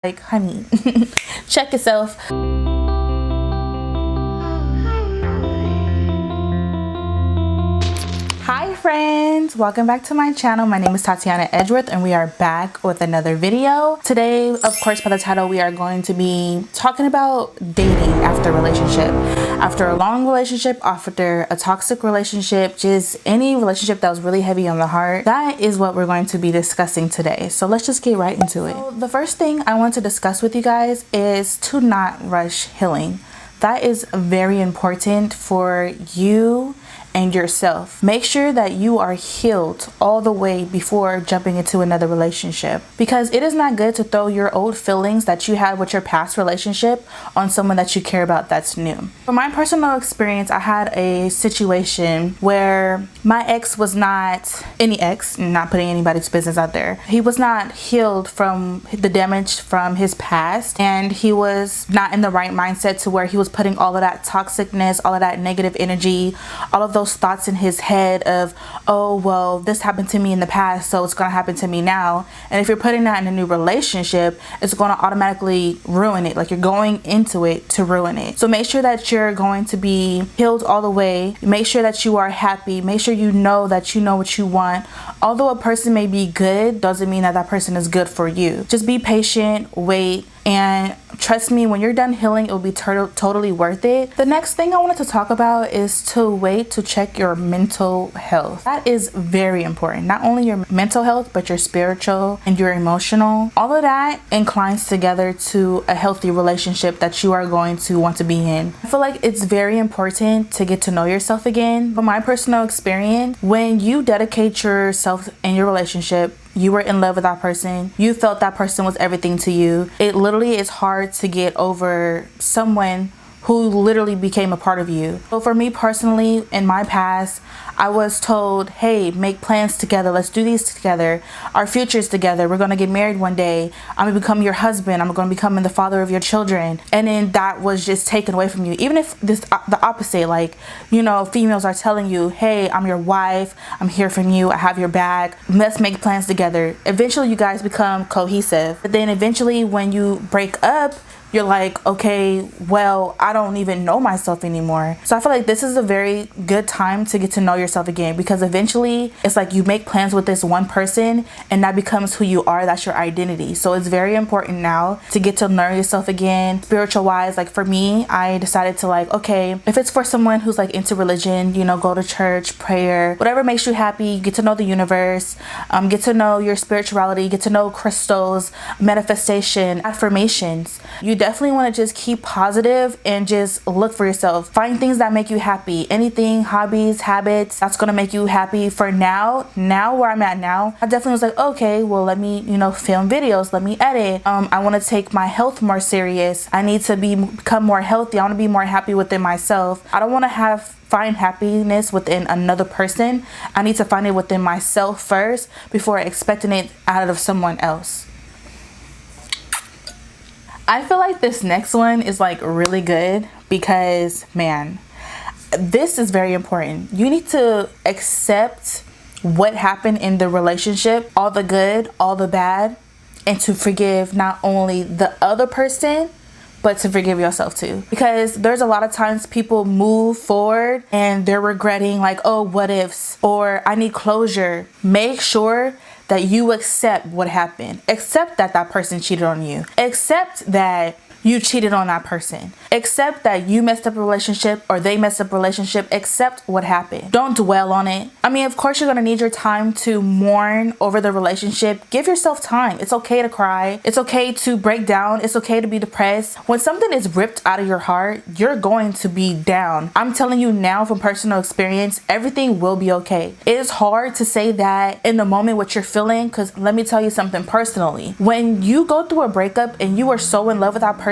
Like, honey, check yourself. Hi friends, welcome back to my channel. My name is Tatyannaedgeworth and we are back with another video. Today, of course, by the title, we are going to be talking about dating after a relationship. After a long relationship, after a toxic relationship, just any relationship that was really heavy on the heart. That is what we're going to be discussing today. So let's just get right into it. So the first thing I want to discuss with you guys is to not rush healing. That is very important for you and yourself. Make sure that you are healed all the way before jumping into another relationship, because it is not good to throw your old feelings that you had with your past relationship on someone that you care about that's new. From my personal experience, I had a situation where my ex was not any ex, not putting anybody's business out there. He was not healed from the damage from his past, and he was not in the right mindset to where he was putting all of that toxicness, all of that negative energy, all of those thoughts in his head of, oh, well, this happened to me in the past, so it's gonna happen to me now. And if you're putting that in a new relationship, it's gonna automatically ruin it. Like, you're going into it to ruin it. So make sure that you're going to be healed all the way. Make sure that you are happy. Make sure you know that you know what you want. Although a person may be good, doesn't mean that that person is good for you. Just be patient, wait, and trust me, when you're done healing, it will be totally worth it. The next thing I wanted to talk about is to wait to check your mental health. That is very important. Not only your mental health, but your spiritual and your emotional. All of that inclines together to a healthy relationship that you are going to want to be in. I feel like it's very important to get to know yourself again. From my personal experience, when you dedicate yourself in your relationship, you were in love with that person, you felt that person was everything to you, it literally is hard to get over someone who literally became a part of you. So for me personally, in my past, I was told, hey, make plans together, let's do these together, our futures together, we're gonna get married one day, I'm gonna become your husband, I'm gonna become the father of your children. And then that was just taken away from you. Even if the opposite, like, you know, females are telling you, hey, I'm your wife, I'm here for you, I have your back, let's make plans together. Eventually you guys become cohesive. But then eventually when you break up, you're like, okay, well, I don't even know myself anymore. So I feel like this is a very good time to get to know yourself again, because eventually it's like you make plans with this one person and that becomes who you are. That's your identity. So it's very important now to get to know yourself again, spiritual wise. Like for me, I decided to, like, okay, if it's for someone who's like into religion, you know, go to church, prayer, whatever makes you happy, get to know the universe, get to know your spirituality, get to know crystals, manifestation, affirmations. You definitely want to just keep positive and just look for yourself. Find things that make you happy. Anything, hobbies, habits, that's going to make you happy for now. Now where I'm at now, I definitely was like, okay, well, let me, you know, film videos. Let me edit. I want to take my health more serious. I need to become more healthy. I want to be more happy within myself. I don't want to find happiness within another person. I need to find it within myself first before expecting it out of someone else. I feel like this next one is like really good because, man, this is very important. You need to accept what happened in the relationship, all the good, all the bad, and to forgive not only the other person, but to forgive yourself too. Because there's a lot of times people move forward and they're regretting, like, oh, what ifs, or I need closure. Make sure that you accept what happened. Accept that that person cheated on you. Accept that you cheated on that person. Accept that you messed up a relationship or they messed up a relationship. Accept what happened. Don't dwell on it. I mean, of course, you're gonna need your time to mourn over the relationship. Give yourself time. It's okay to cry. It's okay to break down. It's okay to be depressed. When something is ripped out of your heart, you're going to be down. I'm telling you now from personal experience, everything will be okay. It is hard to say that in the moment what you're feeling, because let me tell you something personally. When you go through a breakup and you are so in love with that person,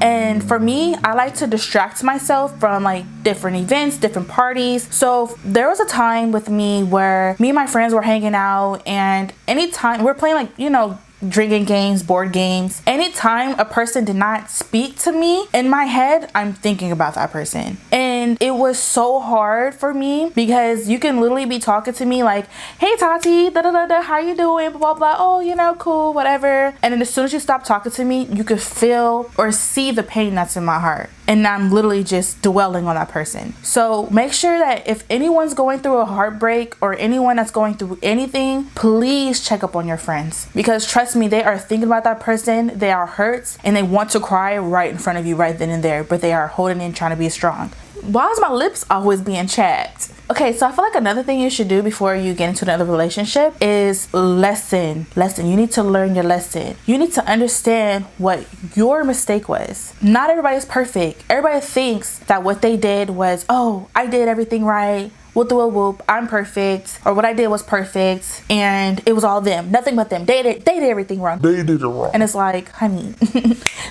and for me, I like to distract myself from like different events, different parties. So there was a time with me where me and my friends were hanging out, and anytime we're playing, like, you know, drinking games, board games, anytime a person did not speak to me, in my head, I'm thinking about that person. And And it was so hard for me because you can literally be talking to me like, hey Tati, da da da da, how you doing, blah blah blah, oh, you know, cool, whatever. And then as soon as you stop talking to me, you could feel or see the pain that's in my heart, and I'm literally just dwelling on that person. So make sure that if anyone's going through a heartbreak or anyone that's going through anything, please check up on your friends, because trust me, they are thinking about that person, they are hurt, and they want to cry right in front of you right then and there, but they are holding in, trying to be strong. Why is my lips always being chapped? Okay, so I feel like another thing you should do before you get into another relationship is lesson. You need to learn your lesson. You need to understand what your mistake was. Not everybody's perfect. Everybody thinks that what they did was, oh, I did everything right, whoop the whoop, I'm perfect, or what I did was perfect, and it was all them, nothing but them. They did everything wrong. They did it wrong. And it's like, honey,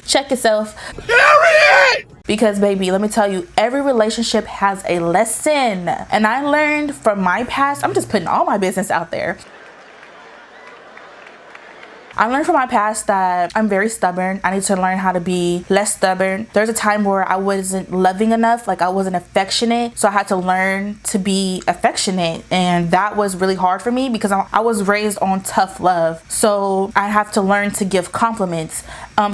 check yourself. Period! Because baby, let me tell you, every relationship has a lesson. And I learned from my past, I'm just putting all my business out there. I learned from my past that I'm very stubborn. I need to learn how to be less stubborn. There's a time where I wasn't loving enough, like I wasn't affectionate. So I had to learn to be affectionate. And that was really hard for me because I was raised on tough love. So I have to learn to give compliments.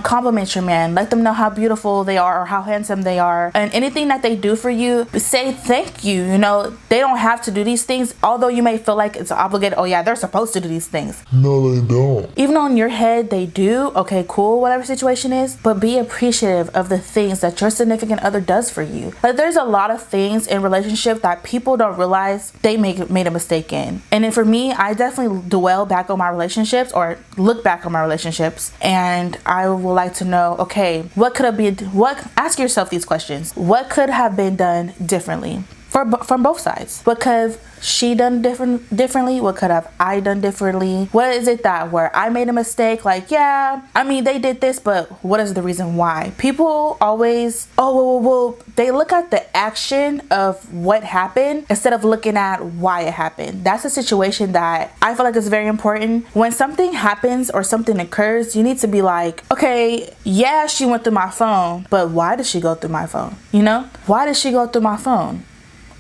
Compliment your man. Let them know how beautiful they are or how handsome they are. And anything that they do for you, say thank you. You know, they don't have to do these things, although you may feel like it's obligated. Oh yeah, they're supposed to do these things. No, they don't. Even on your head, they do. Okay, cool, whatever situation is. But be appreciative of the things that your significant other does for you. Like there's a lot of things in relationship that people don't realize they made a mistake in. And then for me, I definitely dwell back on my relationships or look back on my relationships, and I would like to know, okay, what could have been, ask yourself these questions. What could have been done differently from both sides? What could have she done differently? What could have I done differently? What is it that where I made a mistake? Like, yeah, I mean, they did this, but what is the reason why? People always, well, they look at the action of what happened instead of looking at why it happened. That's a situation that I feel like is very important. When something happens or something occurs, you need to be like, okay, yeah, she went through my phone, but why did she go through my phone? You know, why did she go through my phone?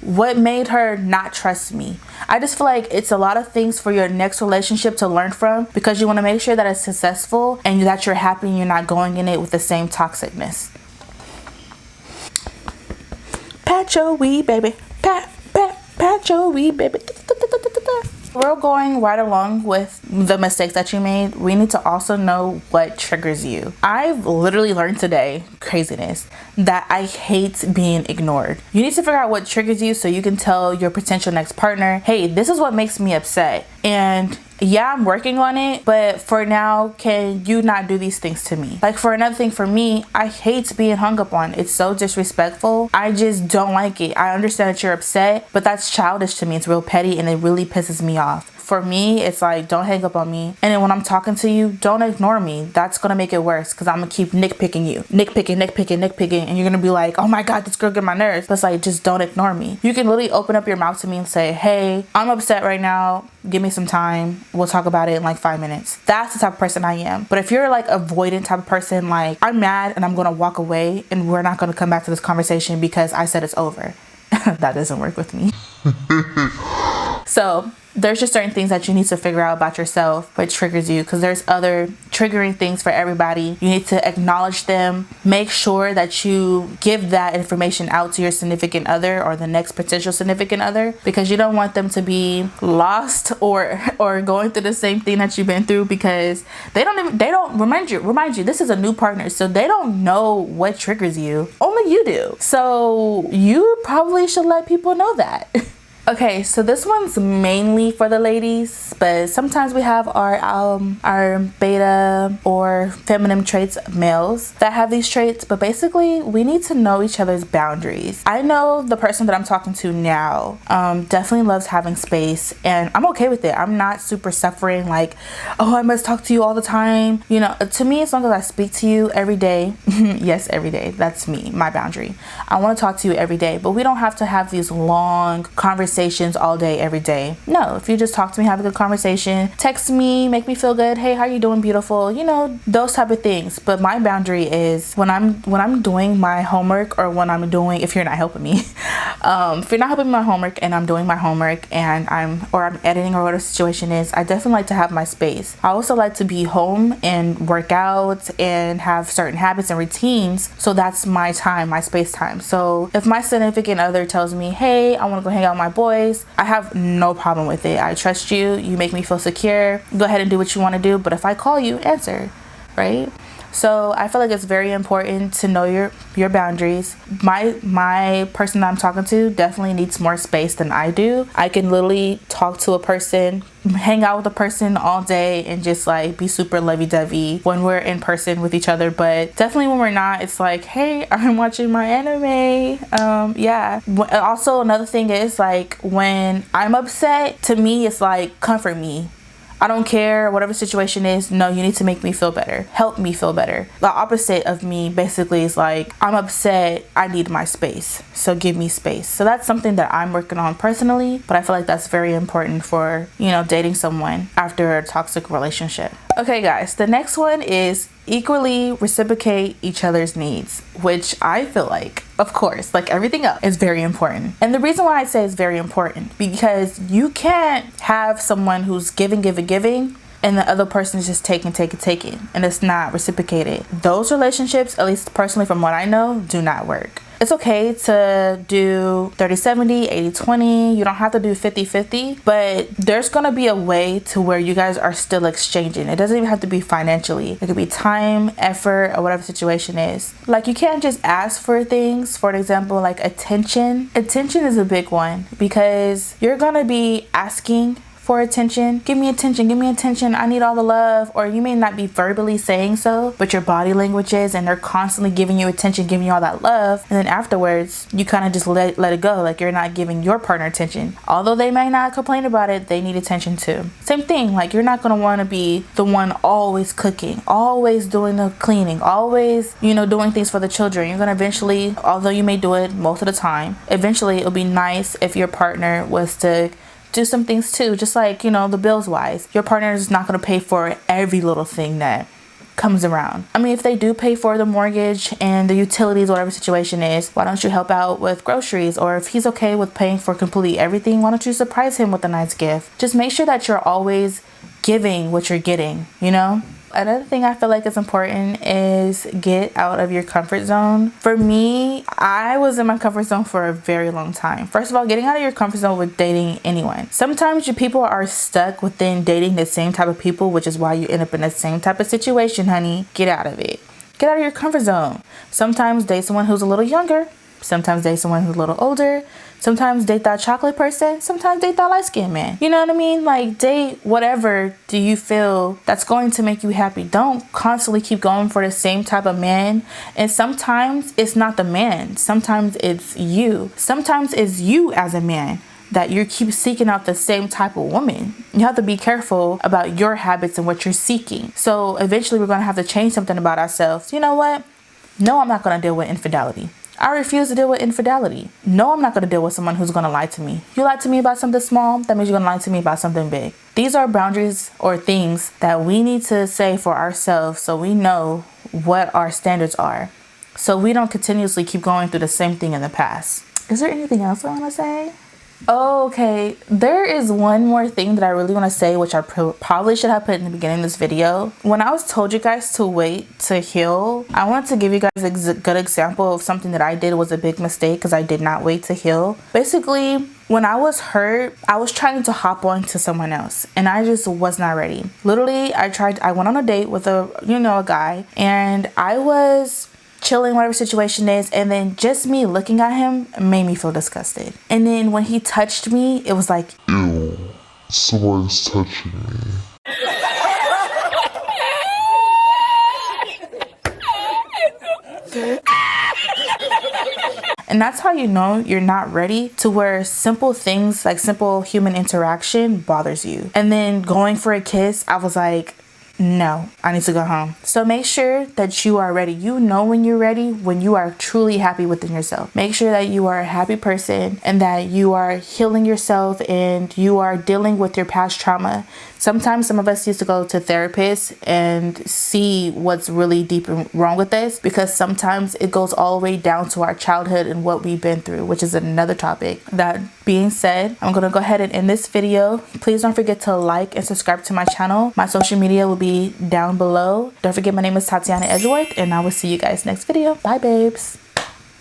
What made her not trust me? I just feel like it's a lot of things for your next relationship to learn from, because you want to make sure that it's successful and that you're happy and you're not going in it with the same toxicness. Pat your weed, baby. Pat your weed, baby. We're going right along with the mistakes that you made. We need to also know what triggers you. I've literally learned today, craziness, that I hate being ignored. You need to figure out what triggers you so you can tell your potential next partner, hey, this is what makes me upset. And yeah, I'm working on it, but for now, can you not do these things to me? Like for another thing, for me, I hate being hung up on. It's so disrespectful. I just don't like it. I understand that you're upset, but that's childish to me. It's real petty and it really pisses me off. For me, it's like, don't hang up on me. And then when I'm talking to you, don't ignore me. That's gonna make it worse because I'm gonna keep nitpicking you. Nitpicking. And you're gonna be like, oh my God, this girl get my nerves. But it's like, just don't ignore me. You can literally open up your mouth to me and say, hey, I'm upset right now. Give me some time. We'll talk about it in like 5 minutes. That's the type of person I am. But if you're like avoidant type of person, like I'm mad and I'm gonna walk away and we're not gonna come back to this conversation because I said it's over. That doesn't work with me. So there's just certain things that you need to figure out about yourself, what triggers you, because there's other triggering things for everybody. You need to acknowledge them. Make sure that you give that information out to your significant other or the next potential significant other, because you don't want them to be lost or going through the same thing that you've been through, because they don't remind you this is a new partner, so they don't know what triggers you. Only you do. So you probably should let people know that. Okay, so this one's mainly for the ladies, but sometimes we have our beta or feminine traits males that have these traits, but basically we need to know each other's boundaries. I know the person that I'm talking to now definitely loves having space, and I'm okay with it. I'm not super suffering like, oh, I must talk to you all the time. You know, to me, as long as I speak to you every day, yes, every day, that's me, my boundary. I want to talk to you every day, but we don't have to have these long conversations conversations all day, every day. No, if you just talk to me, have a good conversation, text me, make me feel good. Hey, how you doing, beautiful? You know, those type of things. But my boundary is when I'm doing my homework, or when I'm doing, if you're not helping me, if you're not helping me my homework and I'm doing my homework and I'm editing, or whatever the situation is, I definitely like to have my space. I also like to be home and work out and have certain habits and routines. So that's my time, my space time. So if my significant other tells me, hey, I want to go hang out with my boys, I have no problem with it. I trust you. You make me feel secure. Go ahead and do what you want to do. But if I call you, answer, right? So I feel like it's very important to know your boundaries. My person that I'm talking to definitely needs more space than I do. I can literally talk to a person, hang out with a person all day, and just like be super lovey-dovey when we're in person with each other. But definitely when we're not, it's like, hey, I'm watching my anime. Yeah. Also, another thing is, like, when I'm upset, to me, it's like, comfort me. I don't care, whatever situation is. No, you need to make me feel better. Help me feel better. The opposite of me basically is like, I'm upset, I need my space, so give me space. So that's something that I'm working on personally, but I feel like that's very important for, you know, dating someone after a toxic relationship. Okay guys, the next one is equally reciprocate each other's needs, which I feel like, of course, like everything else, is very important. And the reason why I say it's very important, because you can't have someone who's giving, and the other person is just taking, and it's not reciprocated. Those relationships, at least personally from what I know, do not work. It's okay to do 30-70, 80-20. You don't have to do 50-50, but there's gonna be a way to where you guys are still exchanging. It doesn't even have to be financially. It could be time, effort, or whatever the situation is. Like, you can't just ask for things. For example, like attention. Attention is a big one, because you're gonna be asking for attention. Give me attention, I need all the love. Or you may not be verbally saying so, but your body language is, and they're constantly giving you attention, giving you all that love. And then afterwards, you kind of just let it go, like you're not giving your partner attention. Although they may not complain about it, they need attention too. Same thing, like you're not going to want to be the one always cooking, always doing the cleaning, always, you know, doing things for the children. You're going to eventually, although you may do it most of the time, eventually it'll be nice if your partner was to do some things too, just like, you know, the bills wise. Your partner is not going to pay for every little thing that comes around. I mean, if they do pay for the mortgage and the utilities, whatever situation is, why don't you help out with groceries? Or if he's okay with paying for completely everything, why don't you surprise him with a nice gift? Just make sure that you're always giving what you're getting, you know? Another thing I feel like is important is get out of your comfort zone. For me, I was in my comfort zone for a very long time. First of all, getting out of your comfort zone with dating anyone. Sometimes your people are stuck within dating the same type of people, which is why you end up in the same type of situation, honey. Get out of it. Get out of your comfort zone. Sometimes date someone who's a little younger. Sometimes date someone who's a little older. Sometimes date that chocolate person. Sometimes date that light-skinned man. You know what I mean? Like, date whatever do you feel that's going to make you happy. Don't constantly keep going for the same type of man. And sometimes it's not the man. Sometimes it's you. Sometimes it's you as a man that you keep seeking out the same type of woman. You have to be careful about your habits and what you're seeking. So eventually we're going to have to change something about ourselves. You know what? No, I'm not going to deal with infidelity. I refuse to deal with infidelity. No, I'm not going to deal with someone who's going to lie to me. You lied to me about something small, that means you're going to lie to me about something big. These are boundaries or things that we need to say for ourselves, so we know what our standards are, so we don't continuously keep going through the same thing in the past. Is there anything else I want to say? Okay, there is one more thing that I really want to say, which I probably should have put in the beginning of this video. When I was told you guys to wait to heal, I wanted to give you guys a good example of something that I did was a big mistake, because I did not wait to heal. Basically, when I was hurt, I was trying to hop on to someone else, and I just was not ready. Literally, I went on a date with a guy, and I was chilling, whatever situation is, and then just me looking at him made me feel disgusted. And then when he touched me, it was like, ew, someone's touching me. And that's how you know you're not ready, to where simple things like simple human interaction bothers you. And then going for a kiss, I was like, no, I need to go home. So make sure that you are ready. You know when you're ready, when you are truly happy within yourself. Make sure that you are a happy person and that you are healing yourself and you are dealing with your past trauma. Sometimes some of us used to go to therapists and see what's really deep and wrong with us, because sometimes it goes all the way down to our childhood and what we've been through, which is another topic. That being said, I'm going to go ahead and end this video. Please don't forget to like and subscribe to my channel. My social media will be down below. Don't forget, my name is Tatyanna Edgeworth, and I will see you guys next video. Bye, babes.